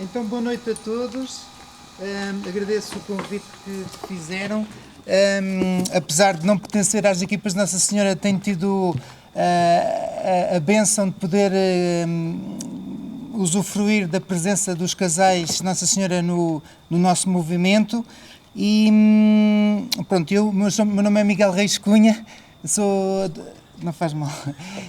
Então, boa noite a todos. Agradeço o convite que fizeram. Apesar de não pertencer às equipas de Nossa Senhora, tenho tido a bênção de poder usufruir da presença dos casais Nossa Senhora no nosso movimento. E pronto, meu nome é Miguel Reis Cunha, não faz mal.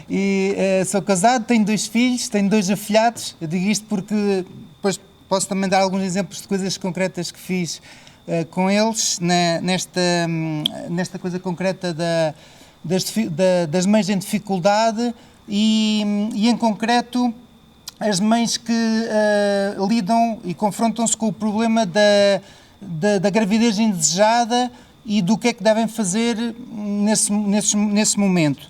E sou casado, tenho 2 filhos, tenho 2 afilhados. Eu digo isto porque depois posso também dar alguns exemplos de coisas concretas que fiz com eles, nesta coisa concreta das mães em dificuldade e em concreto as mães que lidam e confrontam-se com o problema da gravidez indesejada e do que é que devem fazer nesse momento.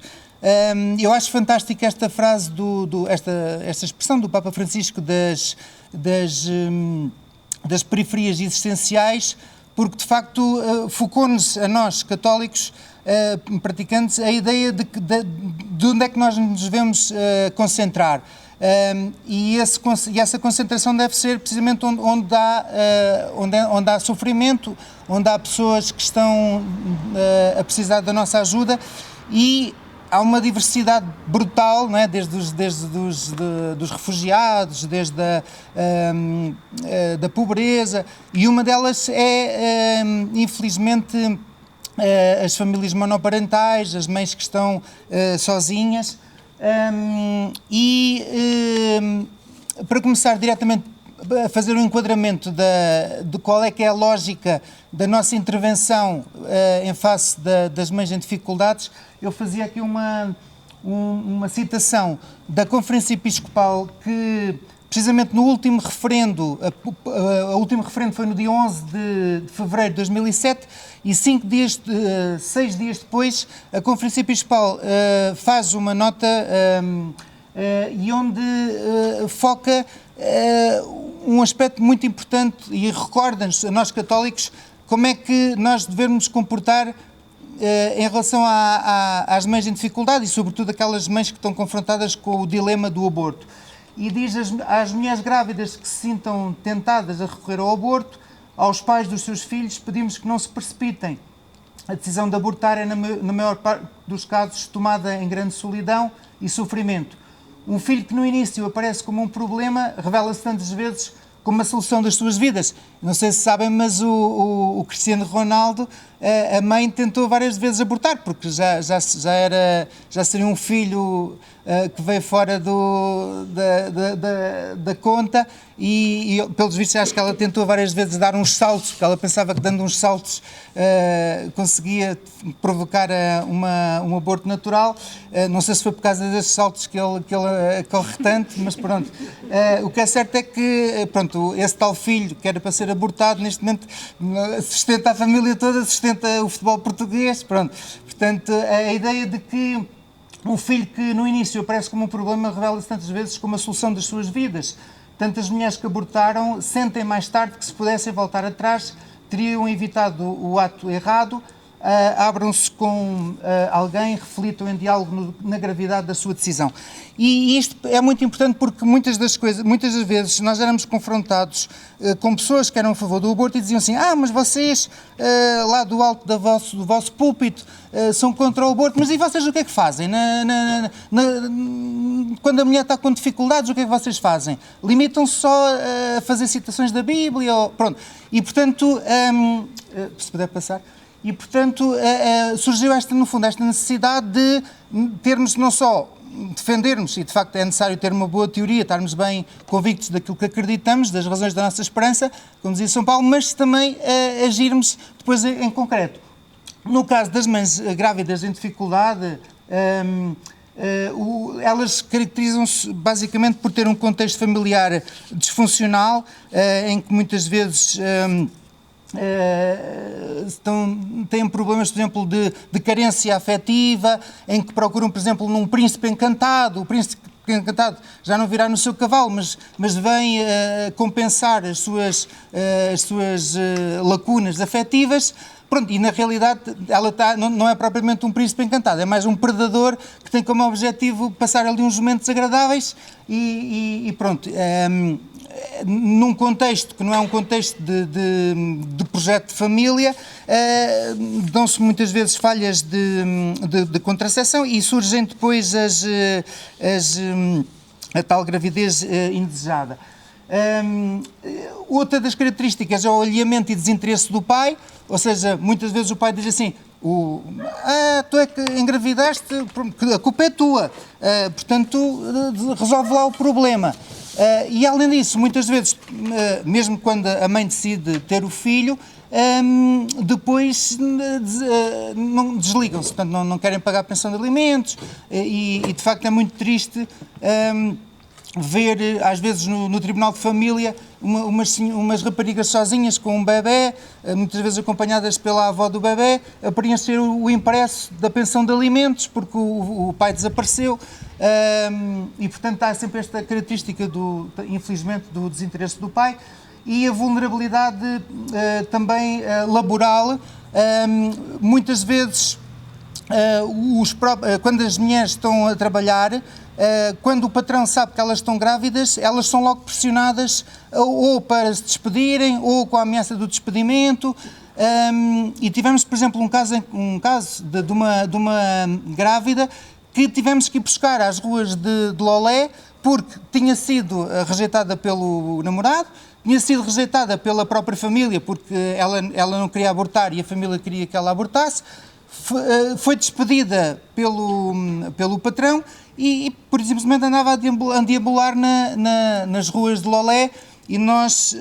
Eu acho fantástica esta frase, esta expressão do Papa Francisco das periferias existenciais, porque de facto focou-nos a nós, católicos, praticantes, a ideia de onde é que nós nos devemos concentrar. E essa concentração deve ser precisamente onde há sofrimento, onde há pessoas que estão a precisar da nossa ajuda, e há uma diversidade brutal, não é? Desde dos refugiados, desde da pobreza, e uma delas é, infelizmente, as famílias monoparentais, as mães que estão sozinhas. Para começar diretamente a fazer um enquadramento de qual é que é a lógica da nossa intervenção em face das mães em dificuldades, eu fazia aqui uma citação da Conferência Episcopal que, precisamente no último referendo, o último referendo foi no dia 11 de fevereiro de 2007, e 6 dias depois a Conferência Episcopal faz uma nota e onde foca um aspecto muito importante e recorda-nos, a nós católicos, como é que nós devemos comportar em relação às mães em dificuldade e, sobretudo, aquelas mães que estão confrontadas com o dilema do aborto. E diz às mulheres grávidas que se sintam tentadas a recorrer ao aborto, aos pais dos seus filhos, pedimos que não se precipitem. A decisão de abortar é, na maior parte dos casos, tomada em grande solidão e sofrimento. Um filho que no início aparece como um problema, revela-se tantas vezes como a solução das suas vidas. Não sei se sabem, mas o Cristiano Ronaldo, a mãe tentou várias vezes abortar, porque já seria um filho que veio fora da conta, e pelos vistos acho que ela tentou várias vezes dar uns saltos, porque ela pensava que dando uns saltos conseguia provocar um aborto natural. Não sei se foi por causa desses saltos que ele corre tanto, mas pronto. O que é certo é que, pronto, esse tal filho que era para ser abortado, neste momento sustenta a família toda, sustenta o futebol português, pronto. Portanto, a ideia de que um filho que no início aparece como um problema revela-se tantas vezes como a solução das suas vidas. Tantas mulheres que abortaram sentem mais tarde que, se pudessem voltar atrás, teriam evitado o ato errado. Abram-se com alguém, reflitam em diálogo na gravidade da sua decisão. E isto é muito importante porque muitas das vezes nós éramos confrontados com pessoas que eram a favor do aborto e diziam assim: mas vocês lá do alto do vosso púlpito são contra o aborto, mas e vocês o que é que fazem? Quando a mulher está com dificuldades, o que é que vocês fazem? Limitam-se só a fazer citações da Bíblia? Pronto. E portanto, se puder passar... E, portanto, surgiu no fundo, esta necessidade de termos não só defendermos, e de facto é necessário ter uma boa teoria, estarmos bem convictos daquilo que acreditamos, das razões da nossa esperança, como dizia São Paulo, mas também agirmos depois em concreto. No caso das mães grávidas em dificuldade, elas caracterizam-se basicamente por ter um contexto familiar disfuncional, em que muitas vezes... têm problemas, por exemplo, de carência afetiva, em que procuram, por exemplo, num príncipe encantado. O príncipe encantado já não virá no seu cavalo, mas vem compensar as suas lacunas afetivas. Pronto, e na realidade ela não é propriamente um príncipe encantado, é mais um predador que tem como objetivo passar ali uns momentos agradáveis e pronto. num contexto que não é um contexto de projeto de família, dão-se muitas vezes falhas de contracepção e surgem depois a tal gravidez indesejada. Outra das características é o alheamento e desinteresse do pai, ou seja, muitas vezes o pai diz assim: tu é que engravidaste, a culpa é tua, portanto resolve lá o problema. E além disso, muitas vezes, mesmo quando a mãe decide ter o filho, depois não desligam-se, portanto não querem pagar a pensão de alimentos e de facto é muito triste ver, às vezes, no Tribunal de Família, umas raparigas sozinhas com um bebê, muitas vezes acompanhadas pela avó do bebê, a preencher o impresso da pensão de alimentos, porque o pai desapareceu. E, portanto, há sempre esta característica, infelizmente, do desinteresse do pai e a vulnerabilidade também laboral. Muitas vezes, quando as mulheres estão a trabalhar, quando o patrão sabe que elas estão grávidas, elas são logo pressionadas ou para se despedirem ou com a ameaça do despedimento. E tivemos, por exemplo, um caso de uma grávida que tivemos que ir buscar às ruas de Lolé porque tinha sido rejeitada pelo namorado, tinha sido rejeitada pela própria família porque ela não queria abortar e a família queria que ela abortasse. Foi despedida pelo patrão e por simplesmente andava a deambular nas ruas de Lolé e nós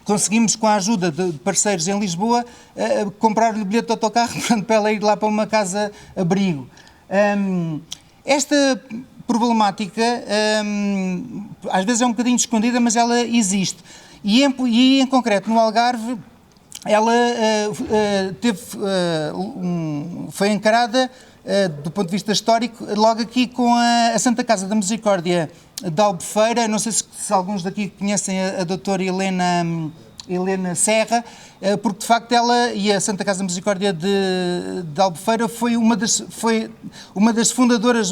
conseguimos, com a ajuda de parceiros em Lisboa, comprar-lhe o bilhete de autocarro para ela ir lá para uma casa-abrigo. Esta problemática às vezes é um bocadinho escondida, mas ela existe. E em concreto, no Algarve, ela foi encarada, do ponto de vista histórico, logo aqui com a Santa Casa da Misericórdia de Albufeira. Não sei se alguns daqui conhecem a doutora Helena Serra, porque de facto ela e a Santa Casa da Misericórdia de Albufeira foi uma das fundadoras,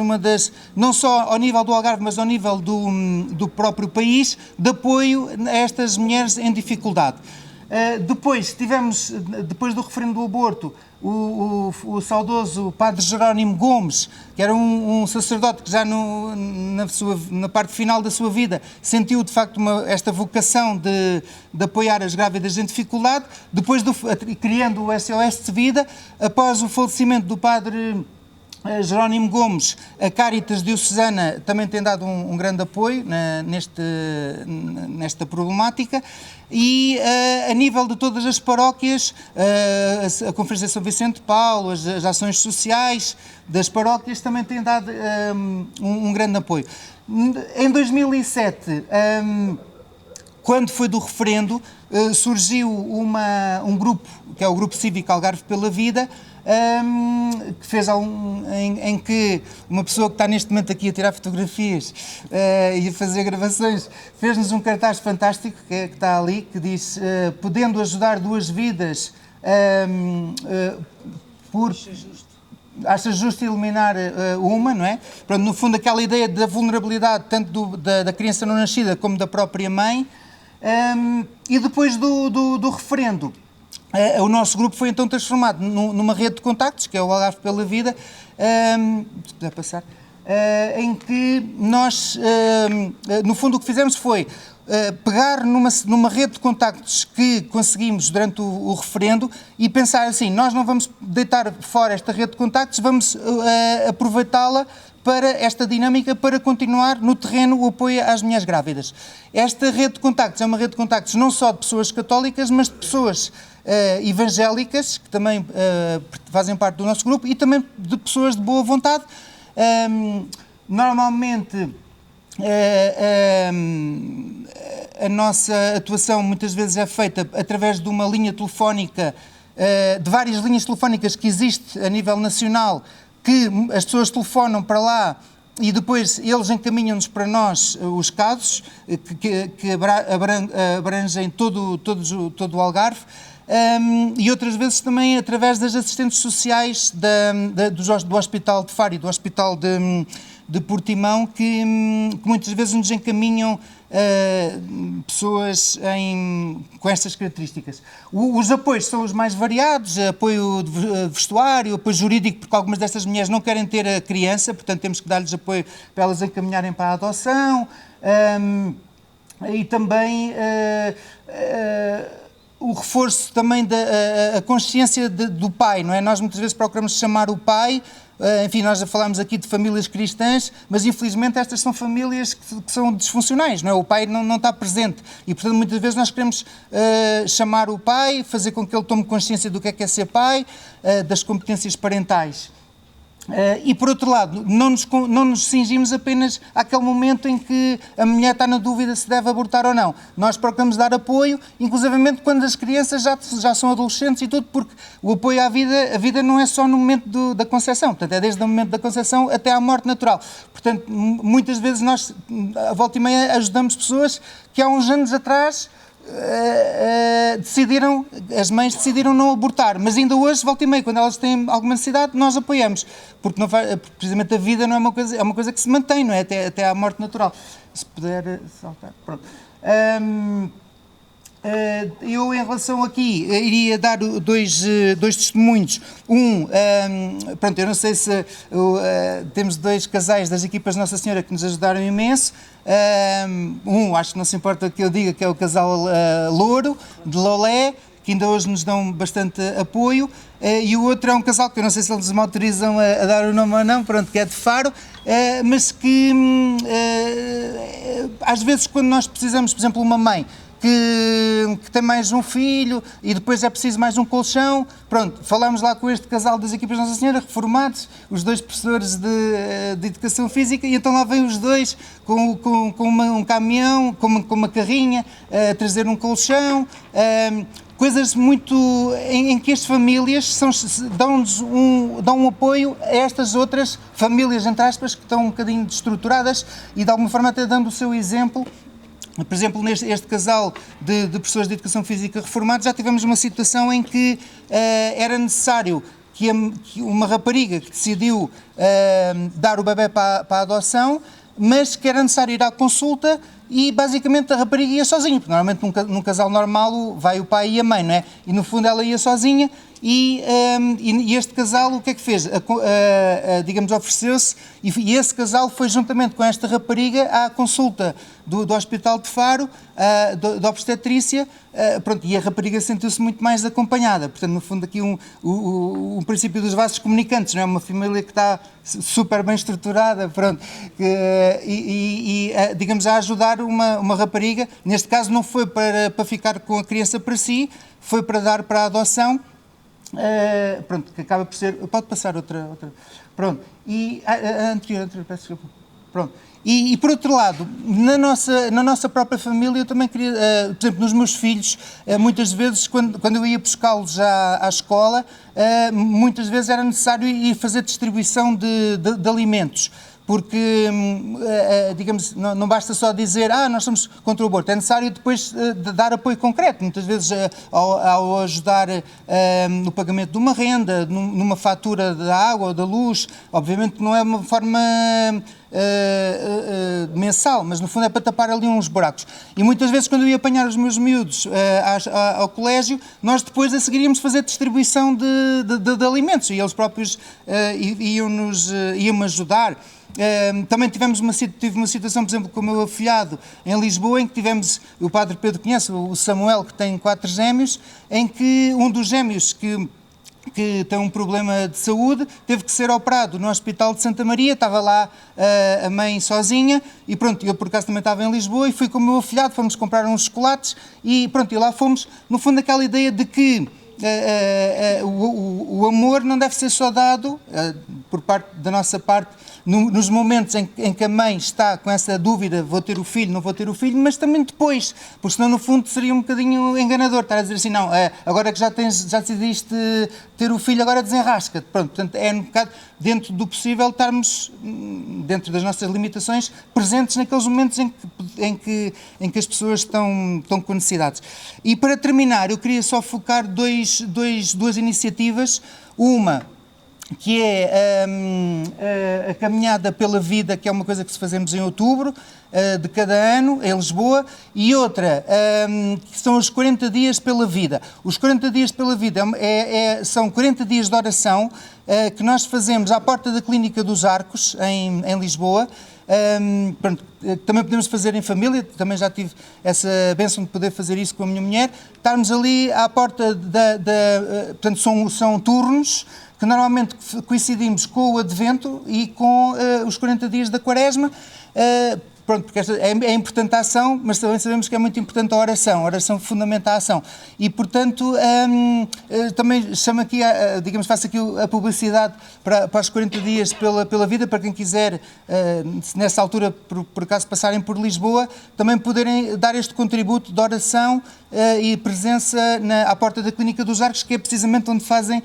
não só ao nível do Algarve, mas ao nível do próprio país, de apoio a estas mulheres em dificuldade. Depois do referendo do aborto, o saudoso padre Jerónimo Gomes, que era um sacerdote que já na parte final da sua vida sentiu de facto esta vocação de apoiar as grávidas em dificuldade, depois criando o SOS de Vida. Após o falecimento do padre Jerónimo Gomes, a Caritas Diocesana também tem dado um grande apoio nesta problemática e a nível de todas as paróquias, a Conferência de São Vicente de Paulo, as ações sociais das paróquias também têm dado um grande apoio. Em 2007, quando foi do referendo, surgiu um grupo, que é o Grupo Cívico Algarve pela Vida, que fez em que uma pessoa que está neste momento aqui a tirar fotografias e a fazer gravações, fez-nos um cartaz fantástico que está ali, que diz: podendo ajudar duas vidas, acha justo eliminar uma, não é? Pronto, no fundo, aquela ideia da vulnerabilidade tanto da criança não nascida como da própria mãe. E depois do referendo, o nosso grupo foi então transformado numa rede de contactos, que é o Algarve pela Vida, se puder passar, em que nós, no fundo, o que fizemos foi pegar numa rede de contactos que conseguimos durante o referendo e pensar assim: nós não vamos deitar fora esta rede de contactos, vamos aproveitá-la para esta dinâmica, para continuar no terreno o apoio às mulheres grávidas. Esta rede de contactos é uma rede de contactos não só de pessoas católicas, mas de pessoas evangélicas, que também fazem parte do nosso grupo, e também de pessoas de boa vontade. Normalmente, a nossa atuação muitas vezes é feita através de uma linha telefónica, de várias linhas telefónicas que existe a nível nacional, que as pessoas telefonam para lá e depois eles encaminham-nos para nós os casos que abrangem todo o Algarve. E outras vezes também através das assistentes sociais do Hospital de Faro e do Hospital de Portimão, que muitas vezes nos encaminham pessoas com estas características. Os apoios são os mais variados, apoio de vestuário, apoio jurídico, porque algumas destas mulheres não querem ter a criança, portanto temos que dar-lhes apoio para elas encaminharem para a adoção, e também o reforço também da consciência do pai, não é? Nós muitas vezes procuramos chamar o pai, enfim, nós já falámos aqui de famílias cristãs, mas infelizmente estas são famílias que são disfuncionais, não é? O pai não está presente e, portanto, muitas vezes nós queremos chamar o pai, fazer com que ele tome consciência do que é ser pai, das competências parentais. E, por outro lado, não nos cingimos apenas àquele momento em que a mulher está na dúvida se deve abortar ou não. Nós procuramos dar apoio, inclusivamente quando as crianças já são adolescentes e tudo, porque o apoio à vida, a vida não é só no momento da concepção, portanto, é desde o momento da concepção até à morte natural. Portanto, muitas vezes nós, à volta e meia, ajudamos pessoas que há uns anos atrás as mães decidiram não abortar, mas ainda hoje, volta e meia, quando elas têm alguma necessidade, nós apoiamos, porque precisamente a vida não é uma coisa que se mantém, não é? Até à morte natural. Se puder saltar, pronto. Eu, em relação aqui, iria dar dois testemunhos. Pronto, eu não sei se temos dois casais das equipas de Nossa Senhora que nos ajudaram imenso. Acho que não se importa que eu diga que é o casal Louro, de Lolé, que ainda hoje nos dão bastante apoio, e o outro é um casal que eu não sei se eles me autorizam a dar o nome ou não, pronto, que é de Faro, mas que às vezes quando nós precisamos, por exemplo, uma mãe que tem mais um filho e depois é preciso mais um colchão, pronto, falamos lá com este casal das equipas de Nossa Senhora, reformados, os dois professores de Educação Física, e então lá vêm os dois com um caminhão, com uma carrinha, a trazer um colchão, coisas muito em que as famílias dão um apoio a estas outras famílias, entre aspas, que estão um bocadinho destruturadas e de alguma forma até dando o seu exemplo. Por exemplo, este casal de professores de Educação Física reformados, já tivemos uma situação em que era necessário que uma rapariga que decidiu dar o bebê para a adoção, mas que era necessário ir à consulta e basicamente a rapariga ia sozinha, porque normalmente num casal normal vai o pai e a mãe, não é? E no fundo ela ia sozinha e este casal o que é que fez? Digamos, ofereceu-se e esse casal foi juntamente com esta rapariga à consulta do Hospital de Faro, da obstetrícia, pronto, e a rapariga sentiu-se muito mais acompanhada. Portanto, no fundo aqui um princípio dos vasos comunicantes, não é? Uma família que está super bem estruturada, pronto, digamos, a ajudar uma rapariga, neste caso não foi para ficar com a criança para si, foi para dar para a adoção. Pronto, que acaba por ser... Pode passar outra. Pronto. E a anterior, peço desculpa. Pronto. E por outro lado, na nossa própria família, eu também queria, por exemplo, nos meus filhos, muitas vezes, quando eu ia buscá-los à escola, muitas vezes era necessário ir fazer distribuição de alimentos. Porque, digamos, não basta só dizer nós somos contra o aborto, é necessário depois dar apoio concreto, muitas vezes ao ajudar no pagamento de uma renda, numa fatura da água ou da luz, obviamente não é uma forma mensal, mas no fundo é para tapar ali uns buracos. E muitas vezes quando eu ia apanhar os meus miúdos ao colégio, nós depois a seguiríamos fazer distribuição de alimentos e eles próprios iam-me ajudar. Também tive uma situação, por exemplo, com o meu afilhado em Lisboa, em que tivemos, o padre Pedro conhece, o Samuel, que tem 4 gêmeos, em que um dos gêmeos que tem um problema de saúde, teve que ser operado no Hospital de Santa Maria, estava lá a mãe sozinha, e pronto, eu por acaso também estava em Lisboa, e fui com o meu afilhado, fomos comprar uns chocolates, e pronto, e lá fomos, no fundo, aquela ideia de que o amor não deve ser só dado, por parte da nossa parte, nos momentos em que a mãe está com essa dúvida, vou ter o filho, não vou ter o filho, mas também depois, porque senão no fundo seria um bocadinho enganador estar a dizer assim, não, agora que já decidiste ter o filho, agora desenrasca. Pronto, portanto, é um bocado dentro do possível estarmos, dentro das nossas limitações, presentes naqueles momentos em que as pessoas estão com necessidades. E para terminar, eu queria só focar duas iniciativas, uma que é a caminhada pela vida, que é uma coisa que fazemos em outubro de cada ano, em Lisboa, e outra, que são os 40 dias pela vida. Os 40 dias pela vida são 40 dias de oração que nós fazemos à porta da Clínica dos Arcos, em Lisboa. Pronto, também podemos fazer em família, também já tive essa bênção de poder fazer isso com a minha mulher. Estarmos ali à porta portanto, são turnos que normalmente coincidimos com o Advento e com os 40 dias da Quaresma. Pronto, porque é importante a ação, mas também sabemos que é muito importante a oração fundamenta a ação. E, portanto, também chamo aqui, digamos, faço aqui a publicidade para os 40 dias pela vida, para quem quiser, se nessa altura, por acaso, passarem por Lisboa, também poderem dar este contributo de oração e presença à porta da Clínica dos Arcos, que é precisamente onde fazem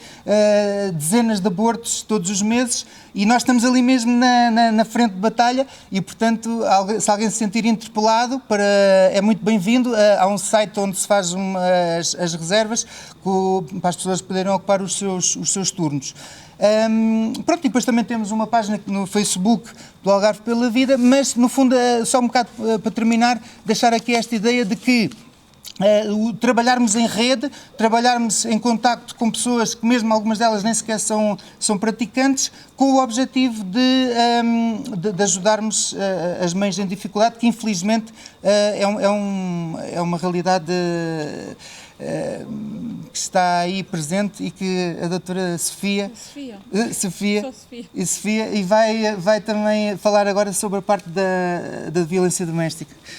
dezenas de abortos todos os meses, e nós estamos ali mesmo na frente de batalha, e, portanto, se alguém se sentir interpelado, é muito bem-vindo. Há um site onde se faz as reservas para as pessoas poderem ocupar os seus turnos. Pronto, e depois também temos uma página no Facebook do Algarve pela Vida, mas, no fundo, só um bocado para terminar, deixar aqui esta ideia de que trabalharmos em rede, trabalharmos em contacto com pessoas que mesmo algumas delas nem sequer são praticantes, com o objetivo de ajudarmos as mães em dificuldade, que infelizmente é uma realidade que está aí presente e que a doutora Sofia vai também falar agora sobre a parte da violência doméstica.